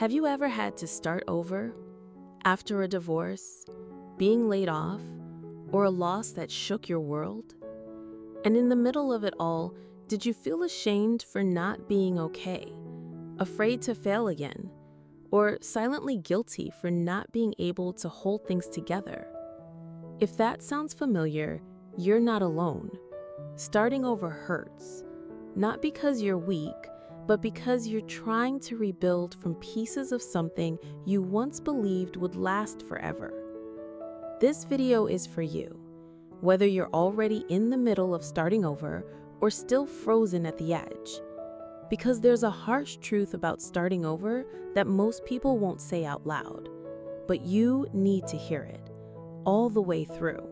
Have you ever had to start over after a divorce, being laid off, or a loss that shook your world? And in the middle of it all, did you feel ashamed for not being okay, afraid to fail again, or silently guilty for not being able to hold things together? If that sounds familiar, you're not alone. Starting over hurts, not because you're weak, but because you're trying to rebuild from pieces of something you once believed would last forever. This video is for you, whether you're already in the middle of starting over or still frozen at the edge. Because there's a harsh truth about starting over that most people won't say out loud, but you need to hear it all the way through.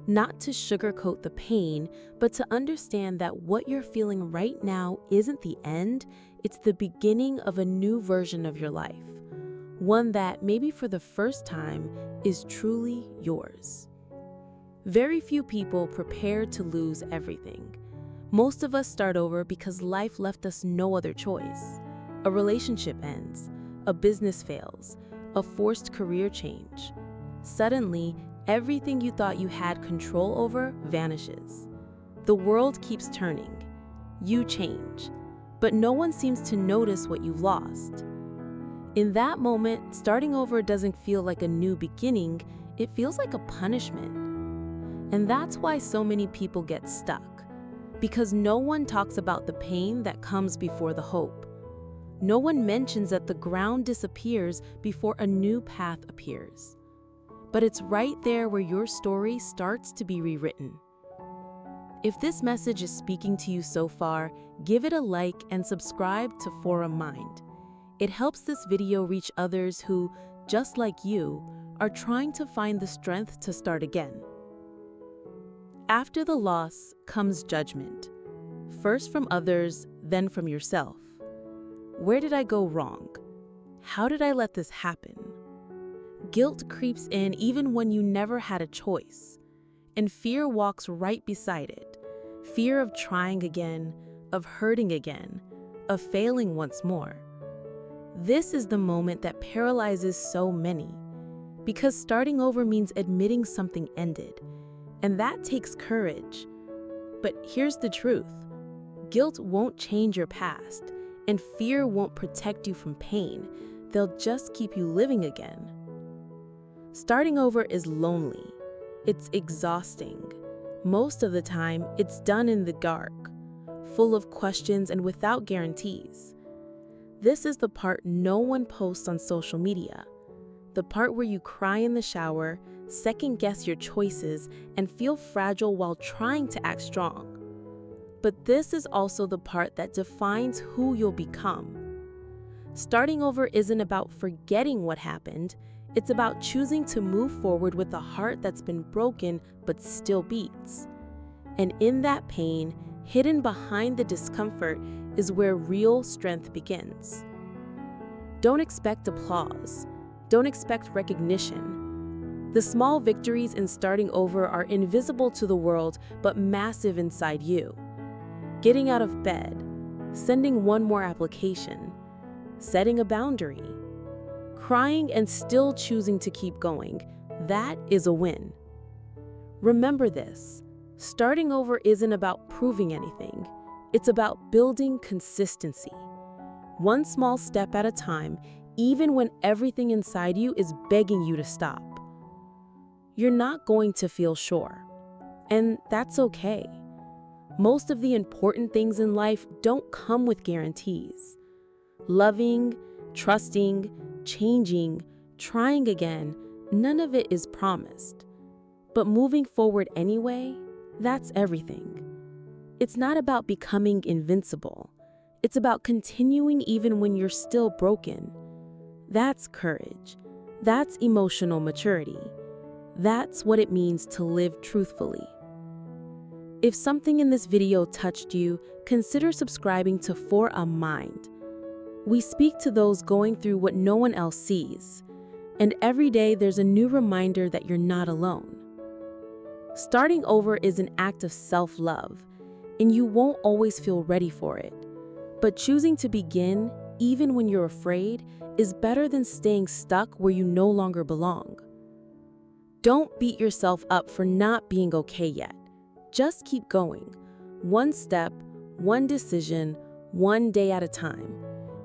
Not to sugarcoat the pain, but to understand that what you're feeling right now isn't the end, it's the beginning of a new version of your life. One that, maybe for the first time, is truly yours. Very few people prepare to lose everything. Most of us start over because life left us no other choice. A relationship ends, a business fails, a forced career change. Suddenly, everything you thought you had control over vanishes. The world keeps turning. You change. But no one seems to notice what you've lost. In that moment, starting over doesn't feel like a new beginning, it feels like a punishment. And that's why so many people get stuck. Because no one talks about the pain that comes before the hope. No one mentions that the ground disappears before a new path appears. But it's right there where your story starts to be rewritten. If this message is speaking to you so far, give it a like and subscribe to Forum Mind. It helps this video reach others who, just like you, are trying to find the strength to start again. After the loss comes judgment, first from others, then from yourself. Where did I go wrong? How did I let this happen? Guilt creeps in even when you never had a choice, and fear walks right beside it. Fear of trying again, of hurting again, of failing once more. This is the moment that paralyzes so many, because starting over means admitting something ended, and that takes courage. But here's the truth. Guilt won't change your past, and fear won't protect you from pain. They'll just keep you living again. Starting over is lonely. It's exhausting. Most of the time, it's done in the dark, full of questions and without guarantees. This is the part no one posts on social media. The part where you cry in the shower, second-guess your choices, and feel fragile while trying to act strong. But this is also the part that defines who you'll become. Starting over isn't about forgetting what happened. It's about choosing to move forward with a heart that's been broken but still beats. And in that pain, hidden behind the discomfort, is where real strength begins. Don't expect applause. Don't expect recognition. The small victories in starting over are invisible to the world but massive inside you. Getting out of bed, sending one more application, setting a boundary, crying and still choosing to keep going, that is a win. Remember this, starting over isn't about proving anything. It's about building consistency. One small step at a time, even when everything inside you is begging you to stop. You're not going to feel sure, and that's okay. Most of the important things in life don't come with guarantees. Loving, trusting, changing, trying again, none of it is promised. But moving forward anyway, that's everything. It's not about becoming invincible. It's about continuing even when you're still broken. That's courage. That's emotional maturity. That's what it means to live truthfully. If something in this video touched you, consider subscribing to For a Mind. We speak to those going through what no one else sees, and every day there's a new reminder that you're not alone. Starting over is an act of self-love, and you won't always feel ready for it. But choosing to begin, even when you're afraid, is better than staying stuck where you no longer belong. Don't beat yourself up for not being okay yet. Just keep going. One step, one decision, one day at a time.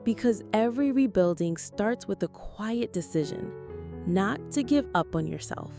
Because every rebuilding starts with a quiet decision, not to give up on yourself.